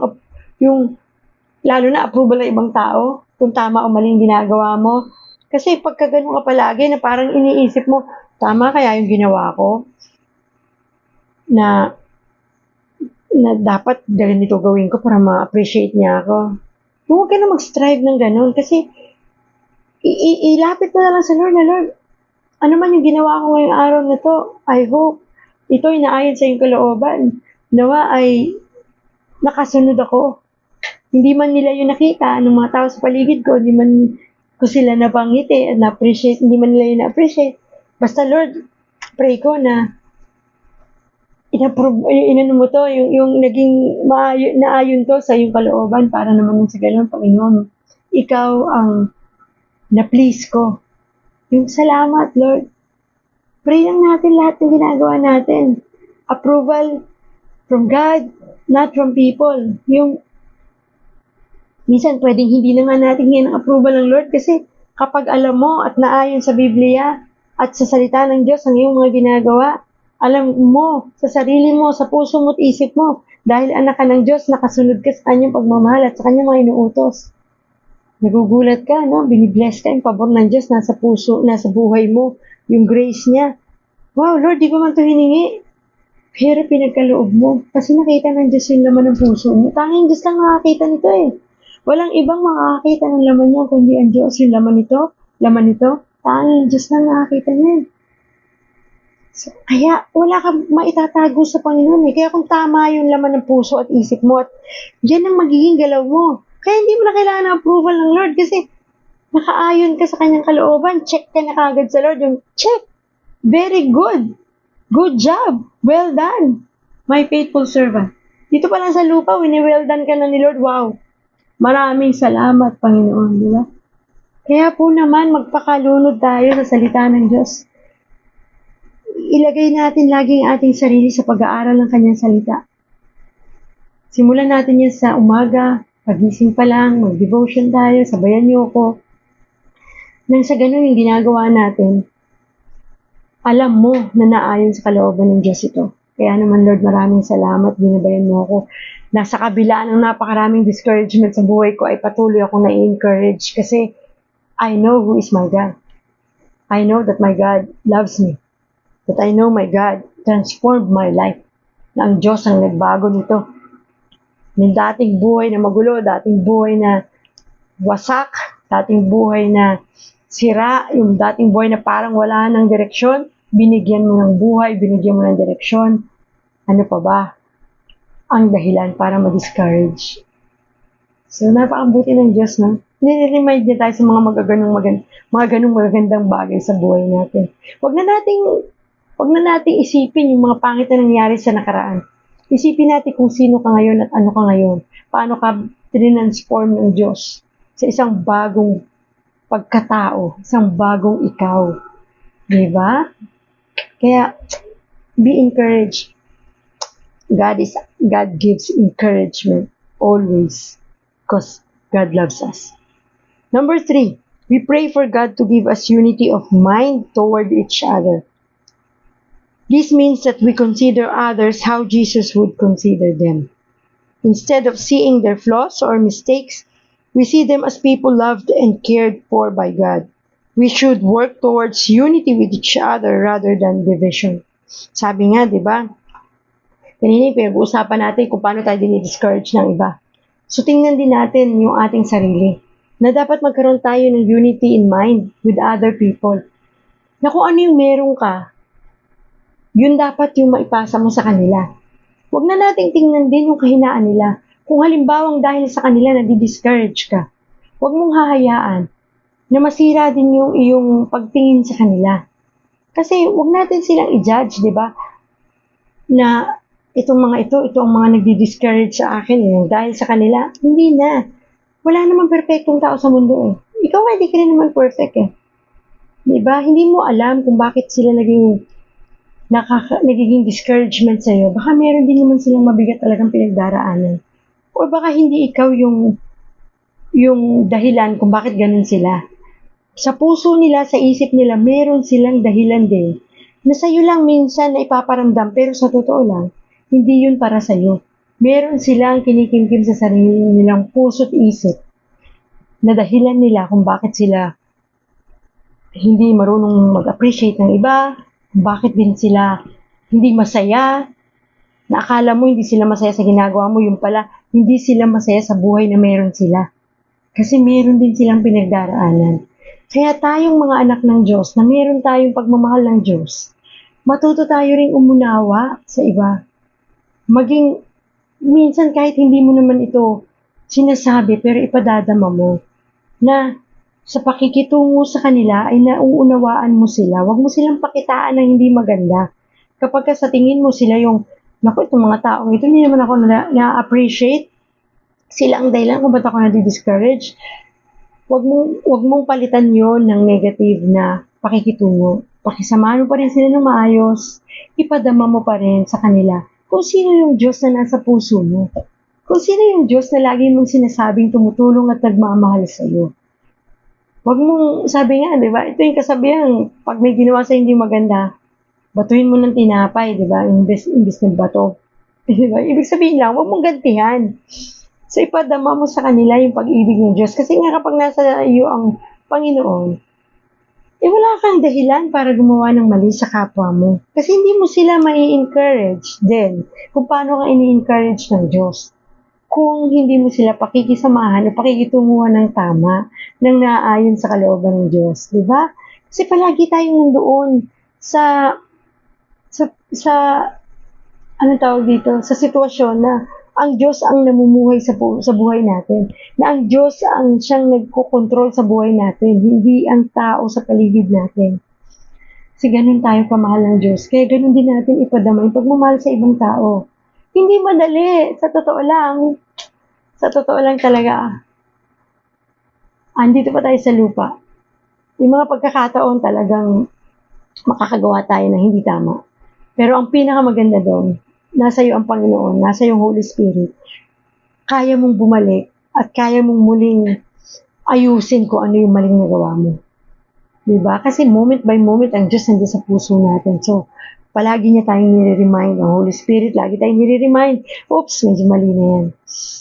yung lalo na approval ng ibang tao kung tama o maling ginagawa mo. Kasi pagka ganun ka palagi na parang iniisip mo, tama kaya yung ginawa ko? Na dapat ganito gawin ko para ma-appreciate niya ako. Huwag ka na mag-strive ng ganun kasi ilapit mo na lang sa Lord na Lord, ano man yung ginawa ko ngayong araw na to, I hope ito ay naayon sa iyong kalooban. Nawa ay nakasunod ako. Hindi man nila yung nakita ng mga tao sa paligid ko, hindi man ko sila napangiti at na-appreciate, hindi man nila yung na-appreciate. Basta Lord, pray ko na inano mo to, yung naging naayon to sa iyong kalooban para naman sa ganun, Panginoon. Ikaw ang na-please ko. Yung salamat, Lord. Pray lang natin lahat ng ginagawa natin. Approval from God, not from people. Yung minsan pwedeng hindi naman natin ngayon ang approval ng Lord kasi kapag alam mo at naayon sa Biblia at sa salita ng Diyos ang iyong mga ginagawa, alam mo sa sarili mo, sa puso mo at isip mo, dahil anak ka ng Diyos, nakasunod ka sa kanyang pagmamahal at sa kanyang mga inuutos. Nagugulat ka, no? Binibless ka, yung pabor ng Diyos nasa puso, nasa buhay mo, yung grace niya. Wow, Lord, di ko man ito hiningi. Pero pinagkaloob mo. Kasi nakita ng Diyos yung laman ng puso mo. Tanging Diyos lang nakakita nito eh. Walang ibang makakakita ng laman niya kundi ang Diyos yung laman nito Tanging Diyos lang nakakita niyan. So, kaya wala kang maitatago sa Panginoon eh. Kaya kung tama yung laman ng puso at isip mo at yan ang magiging galaw mo. Kaya hindi mo na kailangan ng approval ng Lord kasi nakaayon ka sa kanyang kalooban. Check ka na kagad sa Lord. Yung check. Very good. Good job. Well done. My faithful servant. Dito pa lang sa lupa, well done ka na ni Lord. Wow. Maraming salamat, Panginoon. Di ba? Kaya po naman, magpakalunod tayo sa salita ng Diyos. Ilagay natin lagi ang ating sarili sa pag-aaral ng kanyang salita. Simulan natin yan sa umaga, pagising pa lang, mag-devotion tayo, sabayan niyo ako. Nang sa ganun yung ginagawa natin, alam mo na naayon sa kalooban ng Diyos ito. Kaya naman Lord, maraming salamat, binabayan mo ako. Nasa kabila ng napakaraming discouragement sa buhay ko ay patuloy akong na-encourage kasi I know who is my God. I know that my God loves me. That I know my God transformed my life. Na ang Diyos ang nagbago nito. Yung dating buhay na magulo, dating buhay na wasak, dating buhay na sira, yung dating buhay na parang wala ng direksyon, binigyan mo ng buhay, binigyan mo ng direksyon. Ano pa ba? Ang dahilan para ma-discourage. So, napakabuti ng Diyos, no? Nire-remind niya tayo sa mga ganung magagandang bagay sa buhay natin. Huwag na nating isipin yung mga pangit na nangyari sa nakaraan. Isipin natin kung sino ka ngayon at ano ka ngayon. Paano ka transform ng Diyos sa isang bagong pagkatao, isang bagong ikaw. Diba? Kaya, be encouraged. God gives encouragement always because God loves us. Number 3, we pray for God to give us unity of mind toward each other. This means that we consider others how Jesus would consider them. Instead of seeing their flaws or mistakes, we see them as people loved and cared for by God. We should work towards unity with each other rather than division. Sabi nga, di ba? Kanina pinag-uusapan natin kung paano tayo dinidiscourage ng iba. So tingnan din natin yung ating sarili na dapat magkaroon tayo ng unity in mind with other people. Na kung ano yung meron ka, yun dapat yung maipasa mo sa kanila. Huwag na nating tingnan din yung kahinaan nila. Kung halimbawang dahil sa kanila nadi-discourage ka, huwag mong hahayaan na masira din yung iyong pagtingin sa kanila. Kasi huwag natin silang i-judge, di ba? Na ito ang mga nagdi-discourage sa akin dahil sa kanila. Hindi na. Wala namang perfectong tao sa mundo eh. Ikaw hindi ka rin naman perfect eh. Di ba? Hindi mo alam kung bakit sila nagiging discouragement sa'yo. Baka meron din naman silang mabigat talagang pinagdaraanan. O baka hindi ikaw yung dahilan kung bakit ganun sila. Sa puso nila, sa isip nila, meron silang dahilan din na sa'yo lang minsan na ipaparamdam pero sa totoo lang, hindi yun para sa'yo. Meron silang kinikimkim sa sarili nilang puso at isip na dahilan nila kung bakit sila hindi marunong mag-appreciate ng iba, bakit din sila hindi masaya, na akala mo hindi sila masaya sa ginagawa mo, yung pala, hindi sila masaya sa buhay na meron sila. Kasi meron din silang pinagdaraanan. Kaya tayong mga anak ng Diyos, na meron tayong pagmamahal ng Diyos, matuto tayo ring umunawa sa iba. Maging, minsan kahit hindi mo naman ito sinasabi, pero ipadadama mo, na sa pakikitungo sa kanila ay nauunawaan mo sila. Huwag mo silang pakitaan ng hindi maganda. Kapag sa tingin mo sila yung, naku, itong mga taong ito, hindi naman ako na-appreciate. Sila ang dahilan kung ba't ako na-discourage. Huwag mong palitan yon ng negative na pakikitungo. Pakisamahan mo pa rin sila ng maayos. Ipadama mo pa rin sa kanila kung sino yung Diyos na nasa puso mo. Kung sino yung Diyos na lagi mong sinasabing tumutulong at nagmamahal sa iyo. Huwag mong, sabi nga, di ba? Ito yung kasabihan, pag may ginawa sa hindi maganda, batuhin mo ng tinapay, di ba? Imbis ng bato. Di ba? Ibig sabihin lang, huwag mong gantihan. So, ipadama mo sa kanila yung pag-ibig ng Diyos. Kasi nga kapag nasa iyo ang Panginoon, wala kang dahilan para gumawa ng mali sa kapwa mo. Kasi hindi mo sila mai-encourage din kung paano ka ini-encourage ng Diyos. Kung hindi mo sila pakikisamahan o pakikitunguhan ng tama, ng naaayon sa kalooban ng Diyos. Diba? Kasi palagi tayong nandoon sa ano tawag dito, sa sitwasyon na ang Diyos ang namumuhay sa buhay natin. Na ang Diyos ang siyang nagkokontrol sa buhay natin, hindi ang tao sa paligid natin. Kasi ganun tayo kamahal ng Diyos. Kaya ganun din natin ipadama yung pagmamahal sa ibang tao. Hindi madali. Sa totoo lang talaga. Andito pa tayo sa lupa. Yung mga pagkakataon talagang makakagawa tayo na hindi tama. Pero ang pinakamaganda doon, nasa iyo ang Panginoon, nasa iyo ang Holy Spirit. Kaya mong bumalik at kaya mong muling ayusin kung ano yung maling nagawa mo. Diba? Kasi moment by moment, ang Diyos nandiyan sa puso natin. So, palagi niya tayong nire-remind, ang Holy Spirit, lagi tayong nire-remind, oops, medyo mali na yan.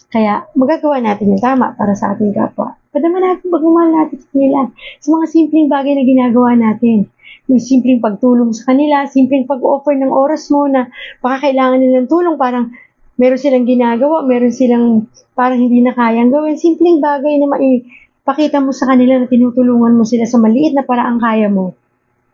Kaya, magagawa natin yung tama para sa ating kapwa. Padama natin, pagmamahal natin sa kanila. Sa mga simpleng bagay na ginagawa natin. Yung simpleng pagtulong sa kanila, simpleng pag-offer ng oras mo na baka kailangan nilang tulong, parang meron silang ginagawa, meron silang parang hindi na kayang gawin. Simpleng bagay na pakita mo sa kanila na tinutulungan mo sila sa maliit na paraang kaya mo,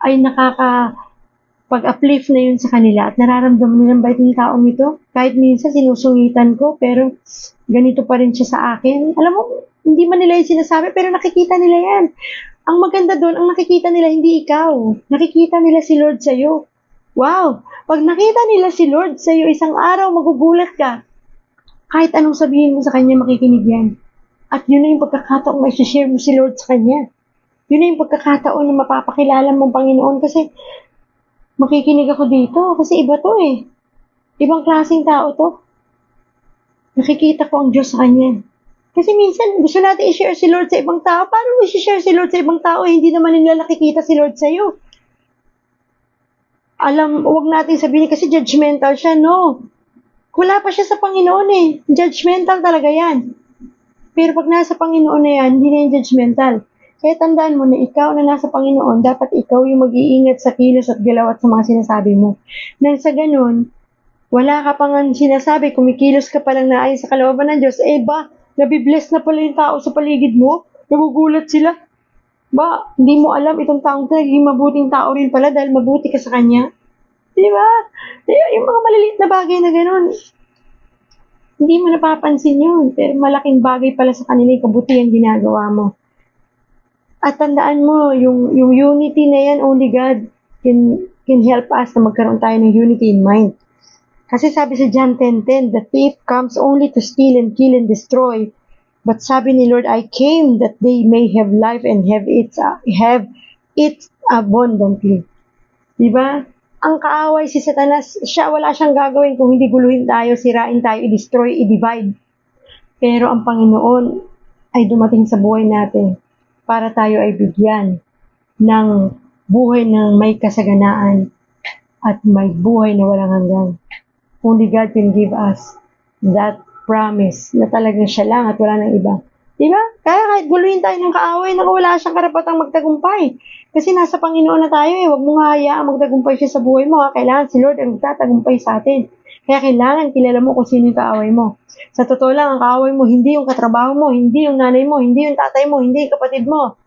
ay nakakapag-uplift na yun sa kanila at nararamdaman nilang bait ng taong ito. Kahit minsan sinusungitan ko, pero ganito pa rin siya sa akin. Alam mo, hindi man nila yung sinasabi, pero nakikita nila yan. Ang maganda doon, ang nakikita nila hindi ikaw. Nakikita nila si Lord sa'yo. Wow! Pag nakita nila si Lord sa'yo, isang araw magugulat ka. Kahit anong sabihin mo sa kanya, makikinig yan. At yun na yung pagkakataon may share mo si Lord sa kanya. Yun na yung pagkakataon na mapapakilala mong Panginoon kasi makikinig ako dito kasi iba to eh. Ibang klaseng tao to. Nakikita ko ang Diyos sa kanya. Kasi minsan gusto natin i-share si Lord sa ibang tao. Paano mo i-share si Lord sa ibang tao? Hindi naman nila nakikita si Lord sa'yo. Huwag natin sabihin kasi judgmental siya. No. Wala pa siya sa Panginoon eh. Judgmental talaga yan. Pero pag nasa Panginoon na yan, hindi na yung judgmental. Kaya tandaan mo na ikaw na nasa Panginoon, dapat ikaw yung mag-iingat sa kilos at galaw at sa mga sinasabi mo. Nang sa ganun, wala ka pang sinasabi, kumikilos ka pa lang na ayon sa kalooban ng Diyos, nabibless na pala yung tao sa paligid mo, nagugulat sila. Hindi mo alam itong taong ito, naging mabuting tao rin pala dahil mabuti ka sa kanya. Diba? Yung mga maliliit na bagay na ganun, hindi mo napapansin yun, pero malaking bagay pala sa kanila yung kabutihan ginagawa mo. At tandaan mo, yung unity na yan, only God can help us na magkaroon tayo ng unity in mind. Kasi sabi sa John 10:10, the thief comes only to steal and kill and destroy. But sabi ni Lord, I came that they may have life and have it abundantly. Diba? Ang kaaway si Satanas, wala siyang gagawin kung hindi guluhin tayo, sirain tayo, i-destroy, i-divide. Pero ang Panginoon ay dumating sa buhay natin para tayo ay bigyan ng buhay ng may kasaganaan at may buhay na walang hanggan. Only God can give us that promise na talagang siya lang at wala nang iba. Diba? Kaya kahit guluhin tayo ng kaaway, wala siyang karapatang magtagumpay. Kasi nasa Panginoon na tayo eh. Huwag mo nga hayaan magtagumpay siya sa buhay mo. Kailangan si Lord ang magtatagumpay sa atin. Kaya kailangan kilala mo kung sino yung kaaway mo. Sa totoo lang, ang kaaway mo, hindi yung katrabaho mo, hindi yung nanay mo, hindi yung tatay mo, hindi yung kapatid mo,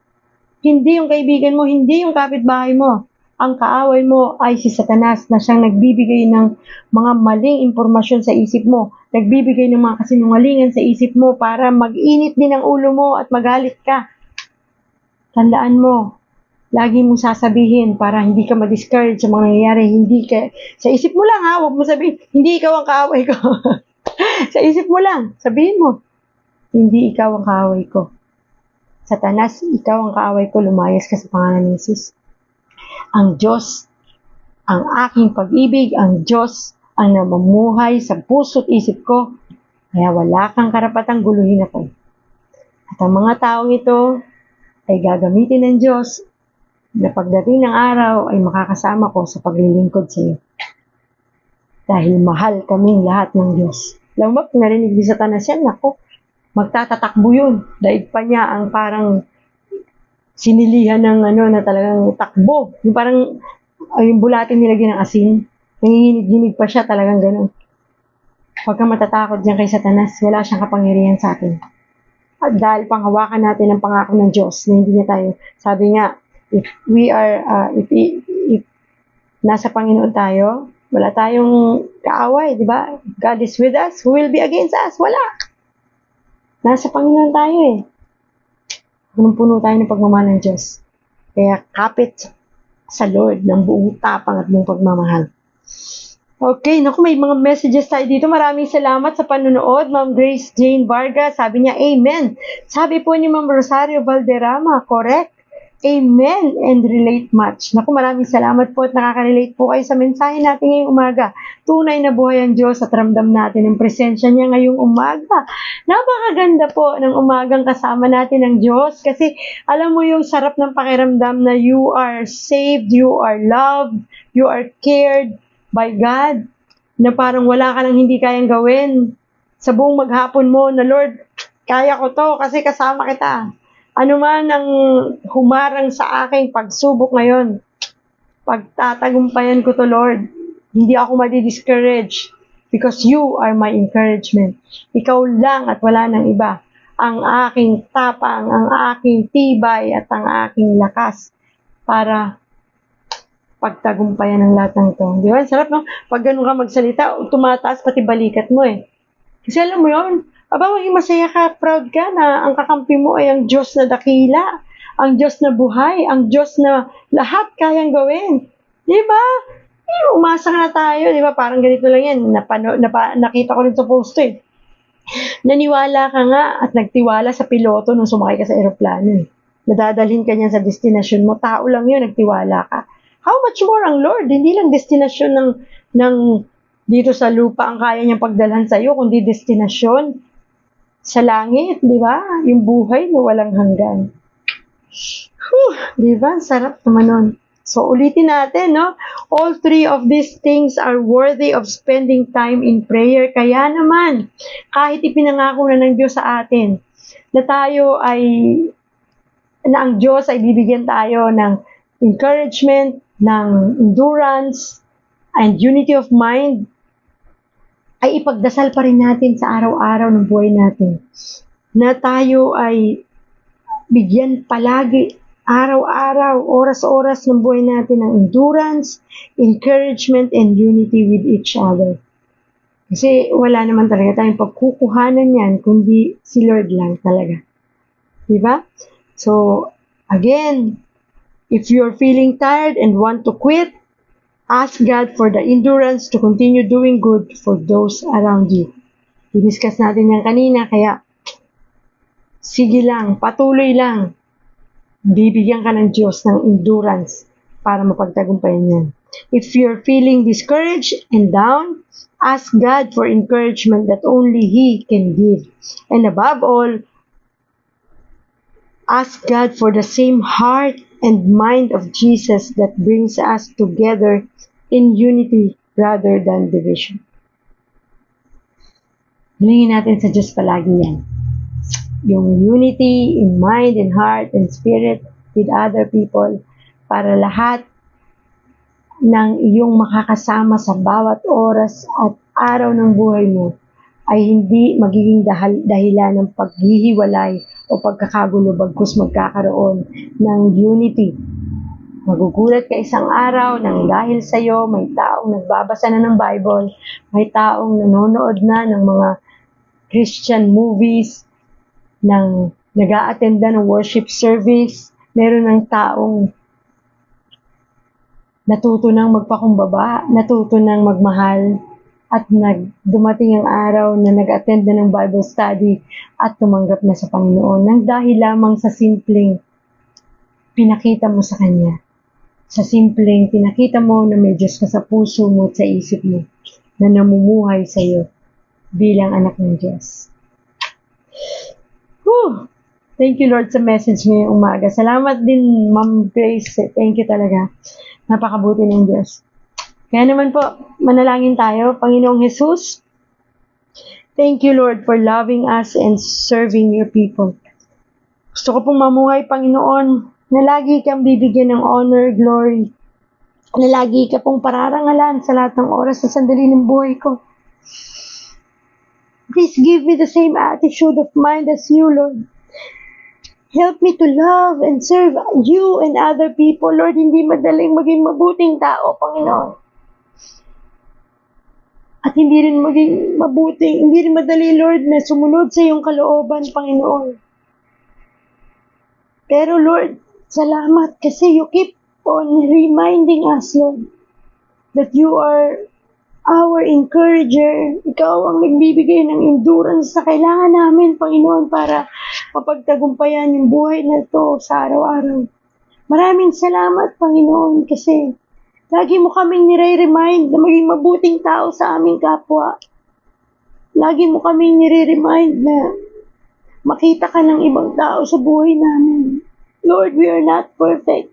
hindi yung kaibigan mo, hindi yung kapitbahay mo. Ang kaaway mo ay si Satanas na siyang nagbibigay ng mga maling impormasyon sa isip mo, nagbibigay ng mga kasinungalingan sa isip mo para mag-init din ang ulo mo at magalit ka. Tandaan mo, lagi mong sasabihin para hindi ka ma-discourage sa mga nangyayari, sa isip mo lang ha, huwag mo sabihin, hindi ikaw ang kaaway ko. Sa isip mo lang, sabihin mo, hindi ikaw ang kaaway ko. Satanas, ikaw ang kaaway ko, lumayas ka sa pangalan ni Jesus. Ang Diyos, ang aking pag-ibig, ang Diyos ang namumuhay sa puso't isip ko, kaya wala kang karapatang guluhin ako. At ang mga taong ito ay gagamitin ng Diyos na pagdating ng araw ay makakasama ko sa paglilingkod sa iyo. Dahil mahal kaming lahat ng Diyos. Alam mo, narinig ni Satanas yan, ako, magtatatakbo yun. Daig pa niya ang parang sinilihan ng na talagang takbo. Yung parang yung bulatin nilagyan ng asin. Nanginginig-ginig pa siya, talagang gano'n. Huwag kang matatakot dyan kay Satanas. Wala siyang kapangyarihan sa atin. At dahil panghawakan natin ang pangako ng Diyos na hindi niya tayo, sabi nga, If we are, if nasa Panginoon tayo, wala tayong kaaway, di ba? God is with us, who will be against us? Wala. Nasa Panginoon tayo eh. Punong-puno tayo ng pagmamahal ng Diyos. Kaya kapit sa Lord ng buong tapang at buong pagmamahal. Okay, naku, may mga messages tayo dito. Maraming salamat sa panonood. Ma'am Grace Jane Vargas, sabi niya, Amen. Sabi po ni Ma'am Rosario Valderrama, correct? Amen and relate much. Naku, maraming salamat po at nakaka-relate po kayo sa mensahe natin ngayong umaga. Tunay na buhay ang Diyos at ramdam natin ang presensya niya ngayong umaga. Napakaganda po ng umagang kasama natin ang Diyos kasi alam mo yung sarap ng pakiramdam na you are saved, you are loved, you are cared by God, na parang wala ka nang hindi kayang gawin sa buong maghapon mo na Lord, kaya ko to kasi kasama kita. Ano man ang humarang sa aking pagsubok ngayon, pagtatagumpayan ko to Lord. Hindi ako madi-discourage because you are my encouragement. Ikaw lang at wala nang iba. Ang aking tapang, ang aking tibay at ang aking lakas para pagtagumpayan ng lahat ng to. Di ba? Sarap, no? Pag ganun ka magsalita, tumataas pati balikat mo eh. Kasi alam mo yun, maging masaya ka, proud ka na ang kakampi mo ay ang Diyos na dakila, ang Diyos na buhay, ang Diyos na lahat kayang gawin. Di ba? Umasa na tayo, di ba? Parang ganito lang yan. Nakita ko rin sa post eh. Naniwala ka nga at nagtiwala sa piloto nung sumakay ka sa eroplano eh. Nadadalhin ka niya sa destinasyon mo. Tao lang yun, nagtiwala ka. How much more ang Lord? Hindi lang destinasyon ng dito sa lupa ang kaya niyang pagdalhan sa iyo, kundi destinasyon sa langit, di ba? Yung buhay na walang hanggan. Di ba? Sarap naman nun. So, ulitin natin, no? All three of these things are worthy of spending time in prayer. Kaya naman, kahit ipinangako na ng Diyos sa atin, na ang Diyos ay bibigyan tayo ng encouragement, ng endurance, and unity of mind, ay ipagdasal pa rin natin sa araw-araw ng buhay natin. Na tayo ay bigyan palagi, araw-araw, oras-oras ng buhay natin ng endurance, encouragement, and unity with each other. Kasi wala naman talaga tayong pagkukuhanan yan, kundi si Lord lang talaga. Diba? So, again, if you're feeling tired and want to quit, ask God for the endurance to continue doing good for those around you. I-discuss natin yan kanina, kaya sige lang, patuloy lang. Bibigyan ka ng Diyos ng endurance para mapagtagumpayan yan. If you're feeling discouraged and down, ask God for encouragement that only He can give. And above all, ask God for the same heart and mind of Jesus that brings us together in unity rather than division. Hilingin natin sa Diyos palagi yan. Yung unity in mind and heart and spirit with other people para lahat ng iyong makakasama sa bawat oras at araw ng buhay mo ay hindi magiging dahilan ng paghihiwalay o pagkakagulo bagkus magkakaroon ng unity. Magugulat ka isang araw nang dahil sa iyo may taong nagbabasa na ng Bible, may taong nanonood na ng mga Christian movies, nag-a-attend na ng worship service, meron ng taong natuto ng magpakumbaba, natuto ng magmahal, at dumating ang araw na nag-attend na ng Bible study at tumanggap na sa Panginoon nang dahil lamang sa simpleng pinakita mo sa Kanya. Sa simpleng pinakita mo na may Diyos ka sa puso mo at sa isip mo na namumuhay sa iyo bilang anak ng Diyos. Thank you Lord sa message ngayong umaga. Salamat din Ma'am Grace. Thank you talaga. Napakabuti ng Diyos. Kaya naman po, manalangin tayo. Panginoong Jesus, thank you Lord for loving us and serving your people. Gusto ko pong mamuhay, Panginoon, na lagi kang bibigyan ng honor, glory, na lagi ka pong pararangalan sa lahat ng oras sa sandali ng buhay ko. Please give me the same attitude of mind as you, Lord. Help me to love and serve you and other people. Lord, hindi madaling maging mabuting tao, Panginoon. At hindi rin madali, Lord, na sumunod sa iyong kalooban, Panginoon. Pero Lord, salamat kasi you keep on reminding us, Lord, that you are our encourager. Ikaw ang nagbibigay ng endurance na kailangan namin, Panginoon, para mapagtagumpayan yung buhay na ito sa araw-araw. Maraming salamat, Panginoon, kasi lagi mo kaming nire-remind na maging mabuting tao sa aming kapwa. Lagi mo kaming nire-remind na makita ka ng ibang tao sa buhay namin. Lord, we are not perfect.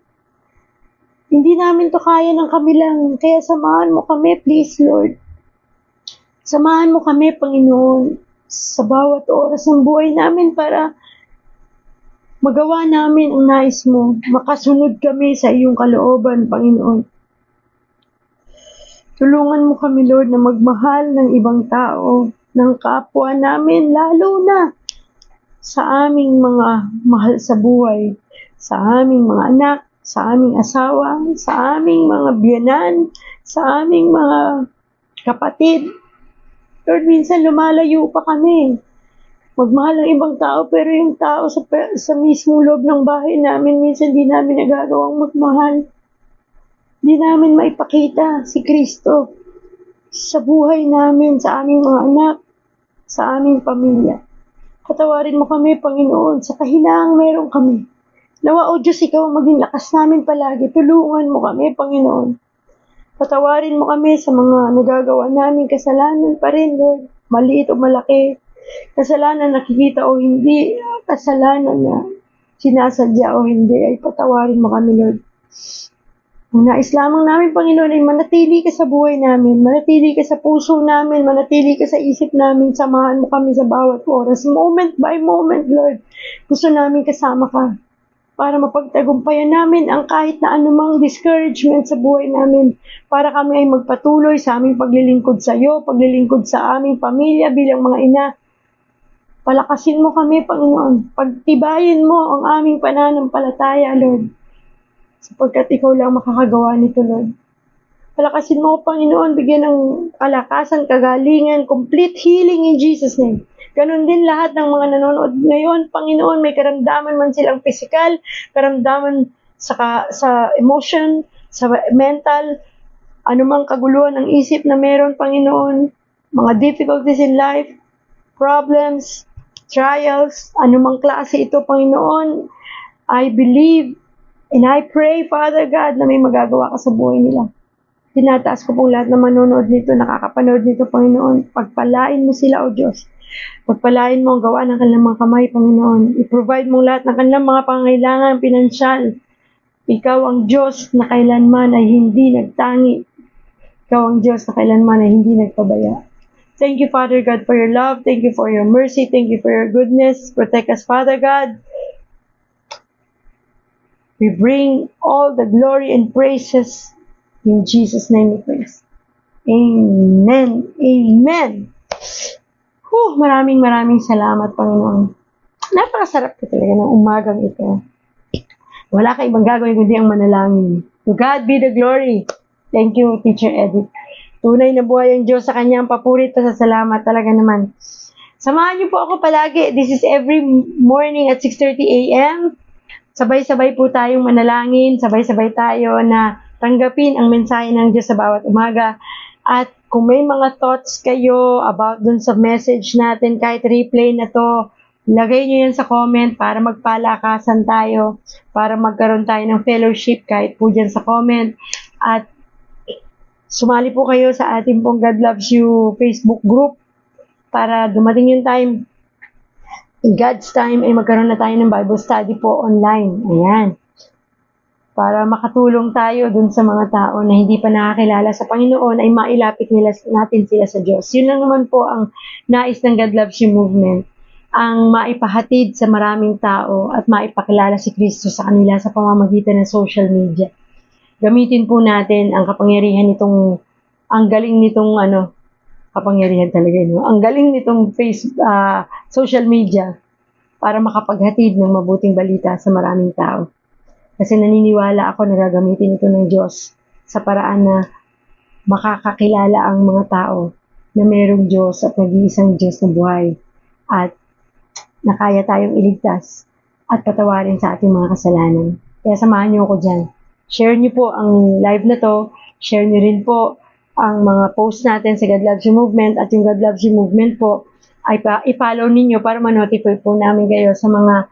Hindi namin to kaya ng kami lang. Kaya samahan mo kami, please, Lord. Samahan mo kami, Panginoon, sa bawat oras ng buhay namin para magawa namin ang nais mo. Makasunod kami sa iyong kalooban, Panginoon. Tulungan mo kami, Lord, na magmahal ng ibang tao, ng kapwa namin, lalo na sa aming mga mahal sa buhay, sa aming mga anak, sa aming asawa, sa aming mga biyanan, sa aming mga kapatid. Lord, minsan lumalayo pa kami. Magmahal ng ibang tao, pero yung tao sa mismong loob ng bahay namin, minsan di namin nagagawang magmahal. Di namin maipakita si Kristo sa buhay namin, sa aming mga anak, sa aming pamilya. Patawarin mo kami, Panginoon, sa kahinahang meron kami. Nawa, O Diyos, ikaw ang maging lakas namin palagi. Tulungan mo kami, Panginoon. Patawarin mo kami sa mga nagagawa namin kasalanan pa rin, Lord. Maliit o malaki. Kasalanan nakikita o hindi. Kasalanan na sinasadya o hindi. Ay patawarin mo kami, Lord. Ang nais lamang namin, Panginoon, ay manatili ka sa buhay namin, manatili ka sa puso namin, manatili ka sa isip namin, samahan mo kami sa bawat oras, moment by moment, Lord. Gusto namin kasama ka para mapagtagumpayan namin ang kahit na anumang discouragement sa buhay namin, para kami ay magpatuloy sa aming paglilingkod sa iyo, paglilingkod sa aming pamilya bilang mga ina. Palakasin mo kami, Panginoon. Pagtibayin mo ang aming pananampalataya, Lord. Sapagkat ikaw lang makakagawa nito, Lord. Palakasin mo, Panginoon, bigyan ng kalakasan, kagalingan, complete healing in Jesus' name. Ganon din lahat ng mga nanonood ngayon, Panginoon, may karamdaman man silang physical, karamdaman sa emotion, sa mental, anumang kaguluhan ng isip na meron, Panginoon, mga difficulties in life, problems, trials, anumang klase ito, Panginoon, I believe and I pray, Father God, na may magagawa ka sa buhay nila. Tinataas ko pong lahat na manonood nito, nakakapanood nito, Panginoon. Pagpalain mo sila, O Diyos. Pagpalain mo ang gawa ng kanilang mga kamay, Panginoon. I-provide mo lahat ng kanilang mga pangangailangan, pinansyal. Ikaw ang Diyos na kailanman ay hindi nagtangi. Ikaw ang Diyos na kailanman ay hindi nagpabaya. Thank you, Father God, for your love. Thank you for your mercy. Thank you for your goodness. Protect us, Father God. We bring all the glory and praises in Jesus' name we pray. Amen. Amen. Maraming salamat, Panginoon. Napakasarap ko talaga ng umagang ito. Wala ka ibang gagawin kundi ang manalangin. To God be the glory. Thank you, Teacher Edith. Tunay na buhay ang Diyos, sa kanyang papurit sa salamat talaga naman. Samahan niyo po ako palagi. This is every morning at 6:30 a.m. Sabay-sabay po tayong manalangin, sabay-sabay tayo na tanggapin ang mensahe ng Diyos sa bawat umaga. At kung may mga thoughts kayo about dun sa message natin, kahit replay na to, lagay nyo yan sa comment para magpalakasan tayo, para magkaroon tayo ng fellowship kahit po dyan sa comment. At sumali po kayo sa ating pong God Loves You Facebook group para dumating yung time, in God's time, ay magkaroon na tayo ng Bible study po online. Ayan. Para makatulong tayo dun sa mga tao na hindi pa nakakilala sa Panginoon, ay mailapit natin sila sa Diyos. Yun lang naman po ang nais ng God Loves You movement. Ang maipahatid sa maraming tao at maipakilala si Kristo sa kanila sa pamamagitan ng social media. Gamitin po natin ang kapangyarihan nitong, ang galing nitong kapangyarihan talaga, no? Ang galing nitong social media para makapaghatid ng mabuting balita sa maraming tao. Kasi naniniwala ako na gagamitin ito ng Diyos sa paraan na makakakilala ang mga tao na mayroong Diyos at nag-iisang Diyos na buhay at na kaya tayong iligtas at patawarin sa ating mga kasalanan. Kaya samahan niyo ako dyan. Share niyo po ang live na to. Share niyo rin po ang mga post natin sa God Loves You Movement at yung God Loves You Movement po ay i-follow ninyo para ma-notify po namin kayo sa mga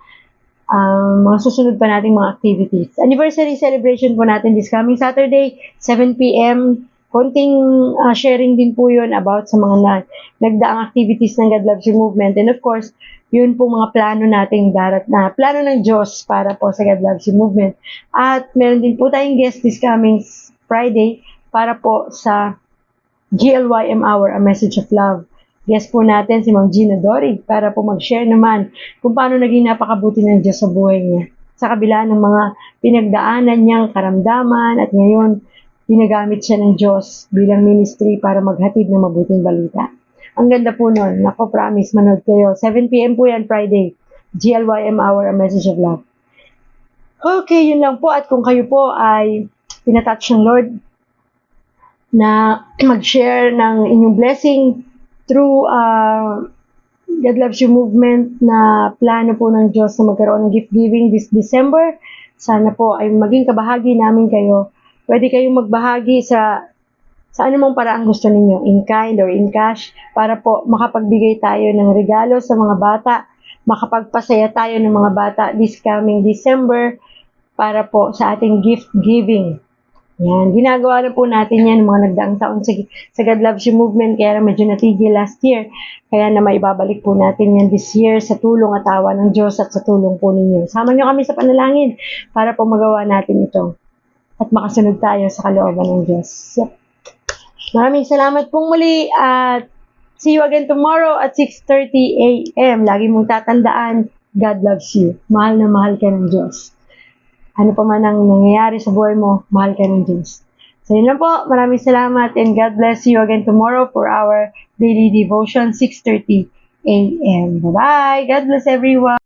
susunod pa nating mga activities. Anniversary celebration po natin this coming Saturday, 7 p.m. Konting sharing din po yun about sa mga nagdaang activities ng God Loves You Movement. And of course, yun po mga plano nating plano ng Diyos para po sa God Loves You Movement. At meron din po tayong guest this coming Friday para po sa GLYM Hour, A Message of Love. Guest po natin si Ma'am Gina Dorig para po mag-share naman kung paano naging napakabuti ng Diyos sa buhay niya. Sa kabila ng mga pinagdaanan niyang karamdaman at ngayon, ginagamit siya ng Diyos bilang ministry para maghatid ng mabuting balita. Ang ganda po nun. Nako, promise, manood kayo. 7 p.m. po yan, Friday. GLYM Hour, A Message of Love. Okay, yun lang po. At kung kayo po ay pinatouch ng Lord na mag-share ng inyong blessing through God Loves You Movement na plano po ng Diyos na magkaroon ng gift giving this December, sana po ay maging kabahagi namin kayo. Pwede kayong magbahagi sa anumang paraang gusto ninyo, in kind or in cash, para po makapagbigay tayo ng regalo sa mga bata, makapagpasaya tayo ng mga bata this coming December para po sa ating gift giving. Yan, ginagawa na po natin yan mga nagdaang taon sa God Loves You Movement, kaya medyo natigil last year. Kaya na maibabalik po natin yan this year sa tulong at awa ng Diyos at sa tulong po ninyo. Sama nyo kami sa panalangin para po magawa natin ito at makasunod tayo sa kalooban ng Diyos. Maraming salamat pong muli at see you again tomorrow at 6:30 a.m. Lagi mong tatandaan, God loves you. Mahal na mahal ka ng Diyos. Ano pa man ang nangyayari sa buhay mo, mahal ka ng Diyos. So yun lang po, maraming salamat and God bless you again tomorrow for our daily devotion, 6:30 a.m. Bye-bye! God bless everyone!